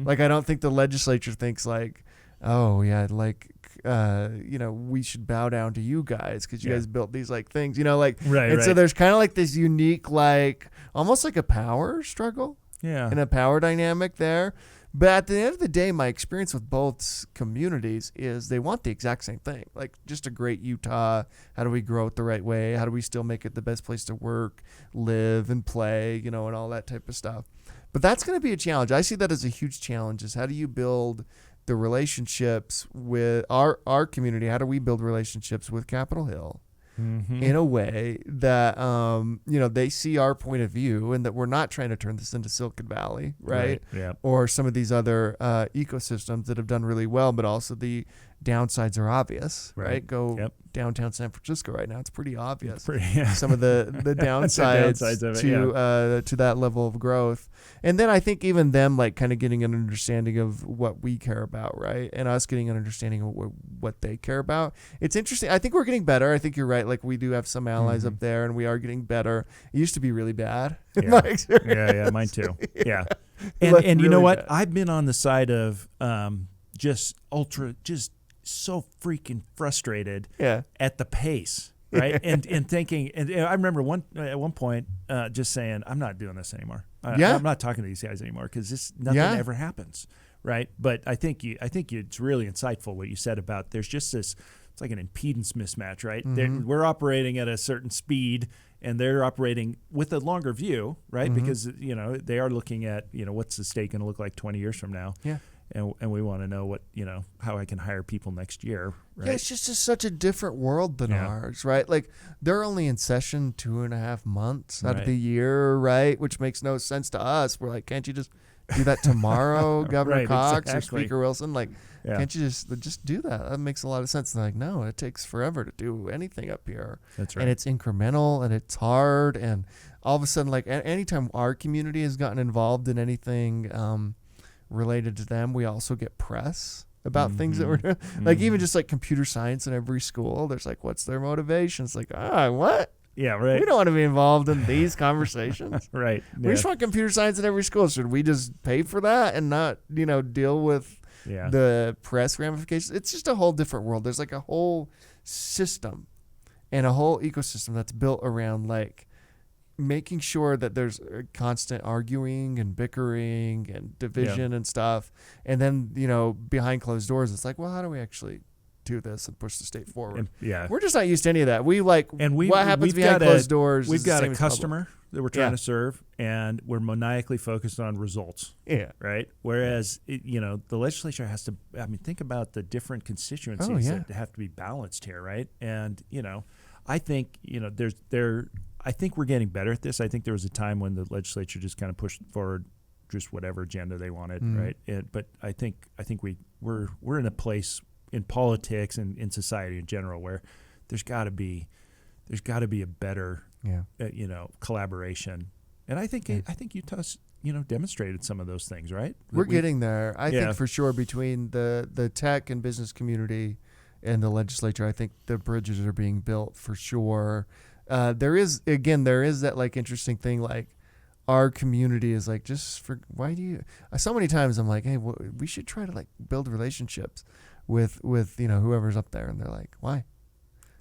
S1: Like I don't think the legislature thinks like, oh yeah, like we should bow down to you guys because you guys built these like things, so there's kind of like this unique, like almost like a power struggle, and a power dynamic there. But at the end of the day, my experience with both communities is they want the exact same thing, like just a great Utah. How do we grow it the right way? How do we still make it the best place to work, live, and play, and all that type of stuff. But that's going to be a challenge. I see that as a huge challenge, is how do you build the relationships with our community? How do we build relationships with Capitol Hill in a way that, they see our point of view and that we're not trying to turn this into Silicon Valley, right? Or some of these other ecosystems that have done really well, but also the downsides are obvious, right? Go
S2: Yep.
S1: downtown San Francisco right now; it's pretty obvious.
S2: Yeah.
S1: Some of the downsides,
S2: downsides of it,
S1: to that level of growth, and then I think even them like kind of getting an understanding of what we care about, right, and us getting an understanding of what they care about. It's interesting. I think we're getting better. I think you're right. Like we do have some allies up there, and we are getting better. It used to be really bad. In my experience.
S2: Yeah, mine too. Yeah,
S1: Like,
S2: and you
S1: really
S2: know what?
S1: bad.
S2: I've been on the side of just so freaking frustrated
S1: Yeah.
S2: at the pace, right? and thinking, and I remember at one point just saying, I'm not doing this anymore.
S1: Yeah.
S2: I'm not talking to these guys anymore because nothing
S1: Yeah.
S2: ever happens, right? But I think it's really insightful what you said about there's just this. It's like an impedance mismatch, right? We're operating at a certain speed, and they're operating with a longer view, right? Because they are looking at what's the state going to look like 20 years from now.
S1: Yeah.
S2: And we want to know what how I can hire people next year. Right?
S1: Yeah, it's just such a different world than ours, right? Like they're only in session 2.5 months out of the year, right? Which makes no sense to us. We're like, can't you just do that tomorrow, Governor
S2: Right,
S1: Cox or
S2: exactly.
S1: Speaker Wilson? Like,
S2: Yeah.
S1: can't you just do that? That makes a lot of sense. And they're like, no, it takes forever to do anything up here.
S2: That's right.
S1: And it's incremental and it's hard. And all of a sudden, like anytime our community has gotten involved in anything related to them, we also get press about things that we're doing. Like even just like computer science in every school, there's like, what's their motivation? It's like, what?
S2: Yeah, right.
S1: We don't want to be involved in these conversations.
S2: Right.
S1: We just want computer science in every school. Should we just pay for that and not, deal with the press ramifications? It's just a whole different world. There's like a whole system and a whole ecosystem that's built around like making sure that there's constant arguing and bickering and division and stuff. And then, behind closed doors, it's like, well, how do we actually do this and push the state forward? We're just not used to any of that. What happens behind closed doors?
S2: We've
S1: is the
S2: got
S1: same
S2: a
S1: as public.
S2: customer that we're trying to serve, and we're maniacally focused on results.
S1: Yeah.
S2: Right. Whereas the legislature has to. I mean, think about the different constituencies that have to be balanced here, right? And I think I think we're getting better at this. I think there was a time when the legislature just kind of pushed forward just whatever agenda they wanted, right? But I think we're in a place in politics and in society in general where there's got to be a better collaboration. And I think Utah's demonstrated some of those things, right?
S1: We're getting there. I think for sure between the tech and business community and the legislature, I think the bridges are being built for sure. There is that like interesting thing, like our community is like, why do you, so many times I'm like, hey, we should try to like build relationships with whoever's up there. And they're like, why?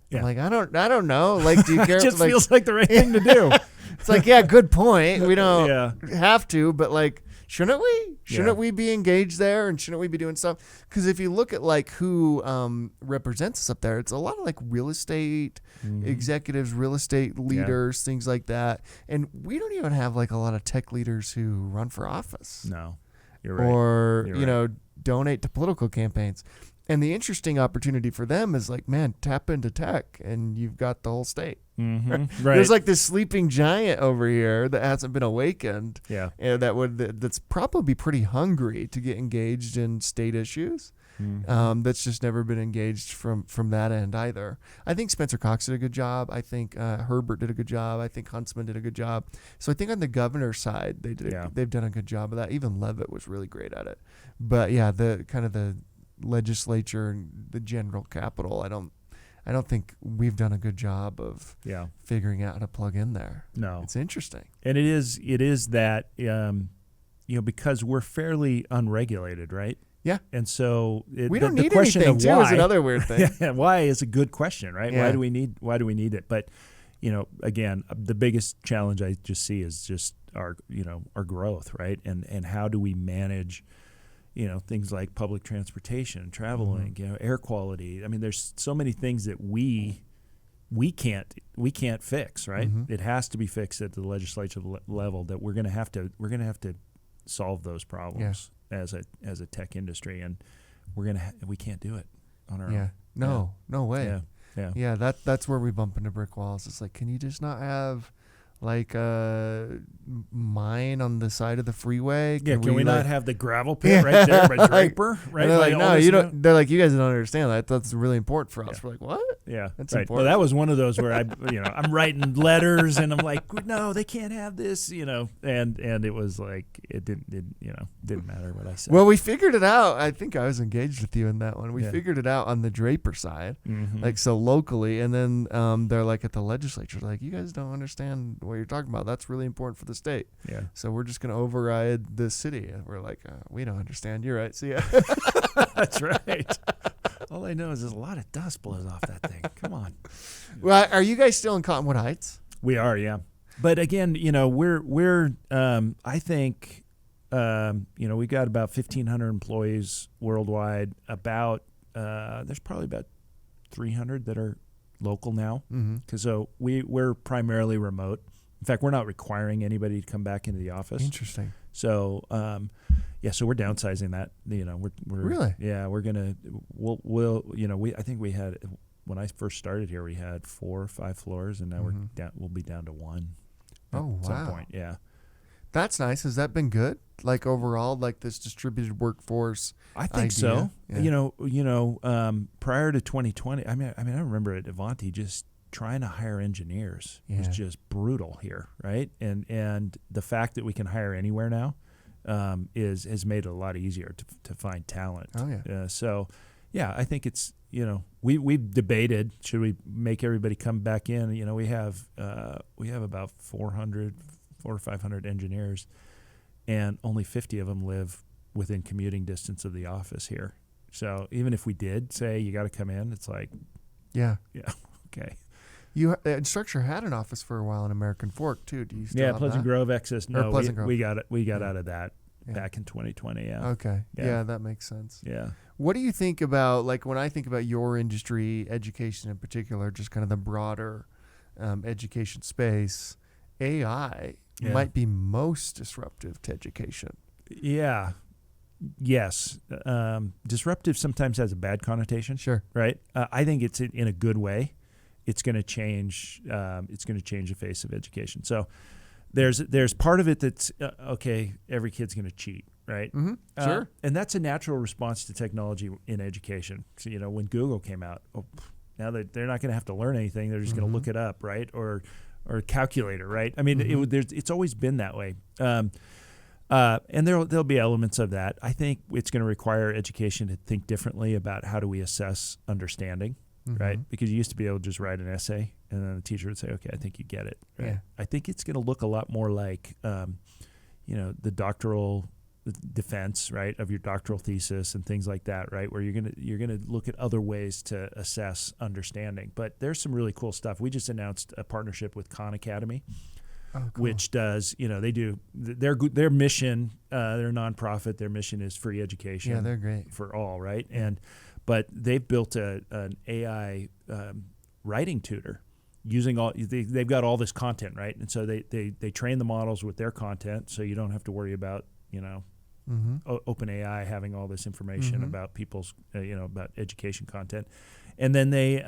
S1: Yeah. I'm like, I don't know. Like, do you care?
S2: It just
S1: like,
S2: feels like the right thing to do.
S1: It's like, yeah, good point. We don't have to, but like, shouldn't we? Shouldn't we be engaged there? And shouldn't we be doing stuff? Because if you look at like who represents us up there, it's a lot of like real estate executives, real estate leaders, things like that. And we don't even have like a lot of tech leaders who run for office.
S2: No, you're right.
S1: Or, donate to political campaigns. And the interesting opportunity for them is like, man, tap into tech and you've got the whole state.
S2: Right.
S1: There's like this sleeping giant over here that hasn't been awakened.
S2: Yeah.
S1: That's probably pretty hungry to get engaged in state issues. That's just never been engaged from that end either. I think Spencer Cox did a good job. I think Herbert did a good job. I think Huntsman did a good job. So I think on the governor's side, they've done a good job of that. Even Leavitt was really great at it. But yeah, the kind of the legislature and the general capital, I don't think we've done a good job of figuring out how to plug in there.
S2: No,
S1: it's interesting,
S2: and it is that because we're fairly unregulated, right?
S1: Yeah,
S2: and so
S1: we don't need
S2: question
S1: anything.
S2: Of
S1: too
S2: why,
S1: is another weird thing.
S2: Why is a good question, right?
S1: Yeah.
S2: Why do we need it? But again, the biggest challenge I just see is just our growth, right? And how do we manage things like public transportation, traveling, air quality. I mean, there's so many things that we can't fix, right? It has to be fixed at the legislative level. That we're going to have to solve those problems as a tech industry, and we can't do it on our own.
S1: No way.
S2: Yeah.
S1: Yeah, that's where we bump into brick walls. It's like, can you just not have like mine on the side of the freeway?
S2: Yeah, can we
S1: like,
S2: not have the gravel pit right there by Draper? Right?
S1: And they're like,
S2: all
S1: no,
S2: this,
S1: you don't. They're like, you guys don't understand that. That's really important for us.
S2: Yeah.
S1: We're like, what?
S2: Yeah,
S1: That's
S2: right.
S1: important.
S2: Well, that was one of those where I'm writing letters and I'm like, no, they can't have this, and it was like it didn't matter what I said.
S1: Well, we figured it out. I think I was engaged with you in that one. We
S2: Yeah.
S1: figured it out on the Draper side,
S2: Mhm.
S1: like so locally, and then they're like at the legislature, like, you guys don't understand what you're talking about. That's really important for the state.
S2: Yeah.
S1: So we're just going to override the city. And we're like, we don't understand. You're right. See ya.
S2: That's right. All I know is there's a lot of dust blows off that thing. Come on.
S1: Well, are you guys still in Cottonwood Heights?
S2: We are, yeah. But again, we're I think we got about 1,500 employees worldwide. About there's probably about 300 that are local now.
S1: Mm-hmm.
S2: Because we're primarily remote. In fact, we're not requiring anybody to come back into the office.
S1: Interesting.
S2: So so we're downsizing that. We're
S1: Really?
S2: Yeah, we're gonna we'll I think we had, when I first started here, we had 4 or 5 floors, and now we'll be down to 1
S1: Oh,
S2: at some
S1: wow.
S2: point. Yeah.
S1: That's nice. Has that been good? Like overall, like this distributed workforce?
S2: I think
S1: idea?
S2: so.
S1: Yeah.
S2: Prior to 2020, I remember at Avanti just trying to hire engineers was
S1: Yeah.
S2: just brutal here, right? And the fact that we can hire anywhere now has made it a lot easier to find talent.
S1: Oh, yeah.
S2: So, yeah, I think it's we've debated, should we make everybody come back in? We have about 400 or 500 engineers, and only 50 of them live within commuting distance of the office here. So even if we did say you got to come in, it's like,
S1: Yeah.
S2: okay.
S1: Instructure had an office for a while in American Fork too. Do you still have
S2: Pleasant
S1: that?
S2: Grove, Exis.
S1: Or
S2: No,
S1: Pleasant Grove.
S2: we got it. We got
S1: Yeah.
S2: out of that
S1: Yeah.
S2: back in 2020. Yeah.
S1: Okay.
S2: Yeah.
S1: Yeah, that makes sense.
S2: Yeah.
S1: What do you think about, like, when I think about your industry, education in particular, just kind of the broader education space, AI
S2: Yeah.
S1: might be most disruptive to education.
S2: Yeah. Yes. Disruptive sometimes has a bad connotation.
S1: Sure.
S2: Right. I think it's in a good way. It's going to change. It's going to change the face of education. So there's part of it that's okay. Every kid's going to cheat, right?
S1: Mm-hmm. Sure.
S2: And that's a natural response to technology in education. So when Google came out, now that they're not going to have to learn anything, they're just going to look it up, right? Or a calculator, right? I mean, it's always been that way. And there'll be elements of that. I think it's going to require education to think differently about how do we assess understanding, right? Because you used to be able to just write an essay, and then the teacher would say, "Okay, I think you get it." Right?
S1: Yeah.
S2: I think it's going to look a lot more like, the doctoral defense, right, of your doctoral thesis and things like that, right? Where you're gonna look at other ways to assess understanding. But there's some really cool stuff. We just announced a partnership with Khan Academy.
S1: Oh, cool.
S2: Which does, they do their mission, they're a nonprofit. Their mission is free education.
S1: Yeah, they're great.
S2: For all, right? But they've built an AI writing tutor using they've got all this content, right? And so they train the models with their content, so you don't have to worry about OpenAI having all this information about people's about education content. And then they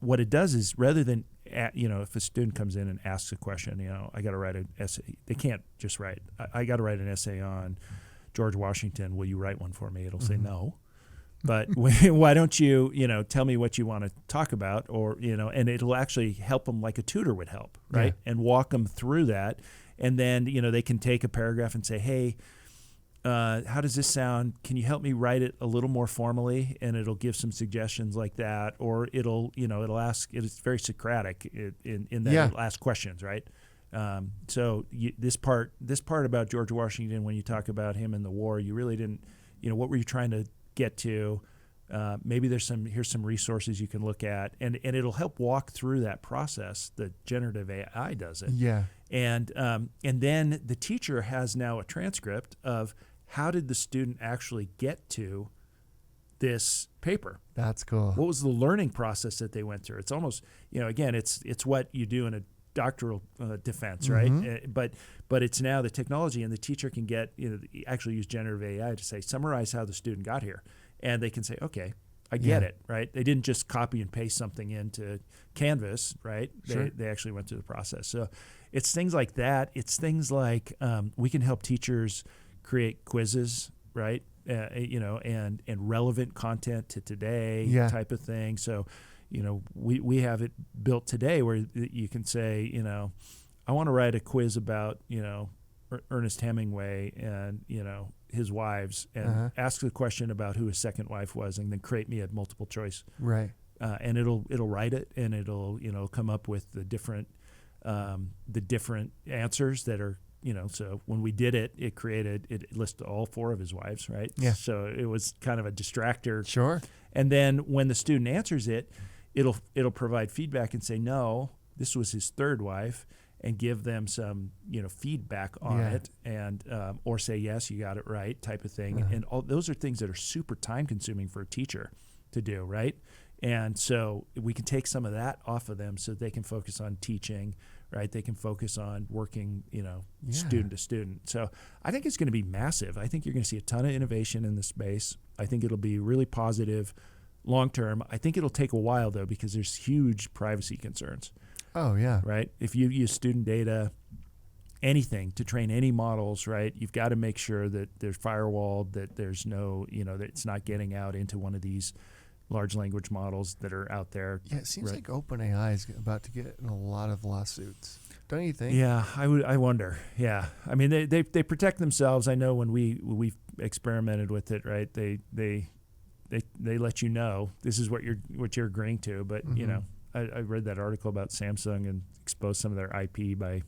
S2: what it does is, rather than if a student comes in and asks a question, I got to write an essay. They can't just write, I got to write an essay on George Washington. Will you write one for me? It'll say no. But why don't you, tell me what you want to talk about, or, and it'll actually help them like a tutor would help, right?
S1: Yeah.
S2: And walk them through that. And then, they can take a paragraph and say, hey, how does this sound? Can you help me write it a little more formally? And it'll give some suggestions like that, or it'll ask. It's very Socratic in that it'll ask questions, right? So this part about George Washington, when you talk about him in the war, you really didn't. What were you trying to get to? Maybe here's some resources you can look at, and it'll help walk through that process. The generative AI does it.
S1: Yeah.
S2: And then the teacher has now a transcript of how did the student actually get to this paper?
S1: That's cool.
S2: What was the learning process that they went through? It's almost, again, it's what you do in a doctoral defense, right? But it's now the technology, and the teacher can get, actually use generative AI to say, summarize how the student got here. And they can say, okay, I get
S1: Yeah.
S2: it, right? They didn't just copy and paste something into Canvas, right?
S1: Sure.
S2: They actually went through the process. So it's things like that. It's things like we can help teachers create quizzes, right? And relevant content to today
S1: Yeah.
S2: type of thing. So, we have it built today where you can say, I want to write a quiz about, Ernest Hemingway and, his wives, and ask the question about who his second wife was, and then create me a multiple choice.
S1: Right.
S2: And it'll write it, and it'll come up with the different answers that are, so when we did it, it listed all 4 of his wives, right?
S1: Yeah.
S2: So it was kind of a distractor.
S1: Sure.
S2: And then when the student answers it, it'll provide feedback and say, no, this was his third wife, and give them some, feedback on
S1: Yeah.
S2: it, and or say, yes, you got it right, type of thing. And all those are things that are super time consuming for a teacher to do, right? And so we can take some of that off of them so they can focus on teaching, right? They can focus on working, student to student. So I think it's going to be massive. I think you're going to see a ton of innovation in the space. I think it'll be really positive long term. I think it'll take a while, though, because there's huge privacy concerns.
S1: Oh, yeah.
S2: Right? If you use student data, anything to train any models, right, you've got to make sure that they're firewalled, that there's no, that it's not getting out into one of these large language models that are out there.
S1: Yeah, it seems
S2: Right.
S1: like OpenAI is about to get in a lot of lawsuits. Don't you think?
S2: Yeah, I wonder. Yeah. I mean, they protect themselves. I know when we've experimented with it, right, they let you know this is what you're agreeing to, but I read that article about Samsung and exposed some of their IP by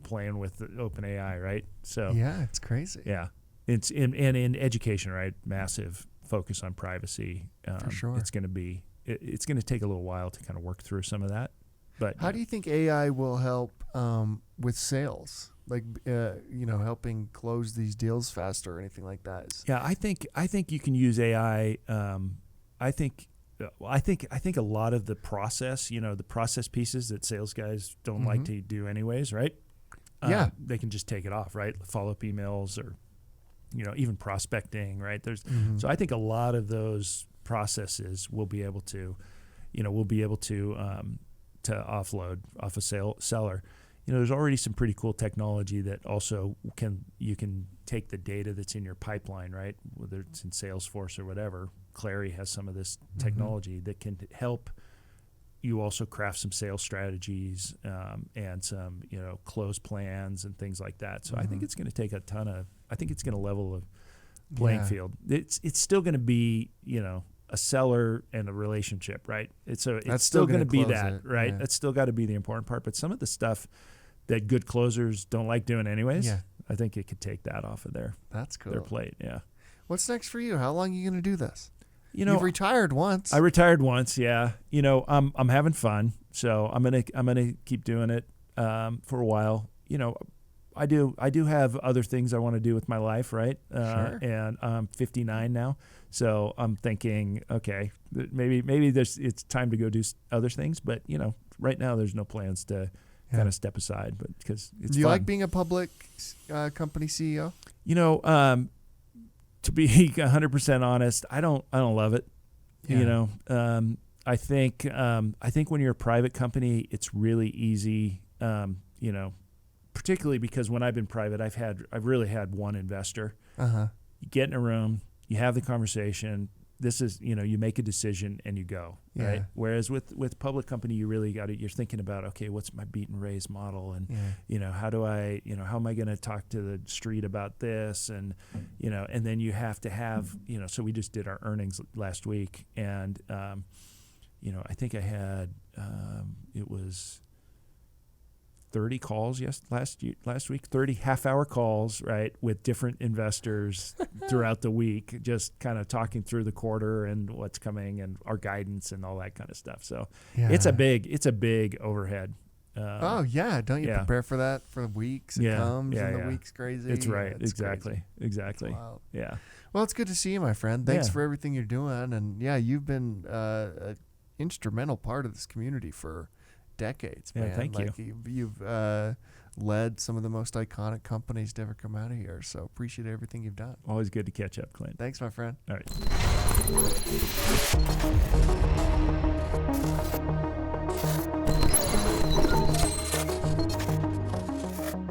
S2: playing with the OpenAI, right? So
S1: yeah, it's crazy.
S2: yeah, it's in education, right? Massive focus on privacy.
S1: For sure.
S2: It's going to take a little while to kind of work through some of that. But
S1: How do you think AI will help with sales? Like, helping close these deals faster or anything like that?
S2: Yeah, I think you can use AI. I think a lot of the process, the process pieces that sales guys don't like to do anyways, right?
S1: Yeah.
S2: They can just take it off, right? Follow-up emails or, even prospecting, right? So I think a lot of those processes will be able to, to offload off a seller. There's already some pretty cool technology that also you can take the data that's in your pipeline, right? Whether it's in Salesforce or whatever. Clary has some of this technology that can help you also craft some sales strategies and some, close plans and things like that. So I think it's going to take I think it's going to level a playing field. It's still going to be, a seller and a relationship, right? It's still going to be that, right?
S1: Yeah.
S2: That's still got to be the important part. But some of the stuff that good closers don't like doing anyways, I think it could take that off of their plate. Yeah.
S1: What's next for you? How long are you going to do this?
S2: You've
S1: retired once.
S2: I retired once, yeah. I'm having fun, so I'm gonna keep doing it for a while. I do have other things I want to do with my life, right?
S1: Sure.
S2: And I'm 59 now, so I'm thinking, okay, maybe it's time to go do other things. But right now there's no plans to kind of step aside, but because it's
S1: Do you
S2: fun.
S1: like being a public company CEO?
S2: To be 100% honest, I don't love it.
S1: Yeah.
S2: I think when you're a private company, it's really easy. Particularly because when I've been private, I've really had one investor. You get in a room, you have the conversation. This is, you make a decision and you go, right?
S1: Yeah.
S2: Whereas with public company, you really you're thinking about, okay, what's my beat and raise model? And, how do I, how am I going to talk to the street about this? And, and then you have to have, so we just did our earnings last week. And, I think I had, it was 30 calls last week, 30 half-hour calls, right, with different investors throughout the week, just kind of talking through the quarter and what's coming and our guidance and all that kind of stuff. So it's a big overhead.
S1: Don't you prepare for that for the weeks it comes and the week's crazy?
S2: It's right.
S1: It's
S2: exactly. Yeah.
S1: Well, it's good to see you, my friend. Thanks for everything you're doing. And you've been an instrumental part of this community for decades, man.
S2: Thank you.
S1: You've led some of the most iconic companies to ever come out of here. So appreciate everything you've done.
S2: Always good to catch up, Clint.
S1: Thanks, my friend.
S2: All right.